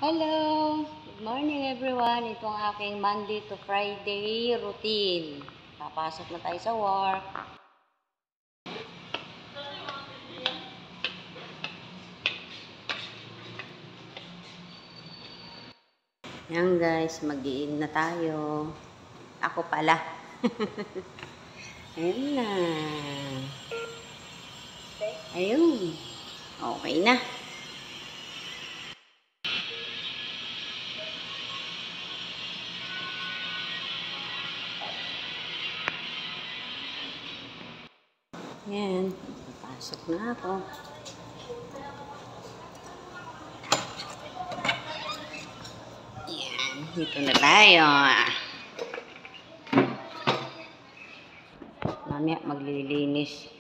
Hello! Good morning everyone. Ito ang aking Monday to Friday routine. Papasok na tayo sa work. Yan guys, mag-iin na tayo. Ako pala. Ayun na. Ayun. Okay na. Yan. Pasok na ako. Yan. Dito na tayo. Mamaya maglilinis.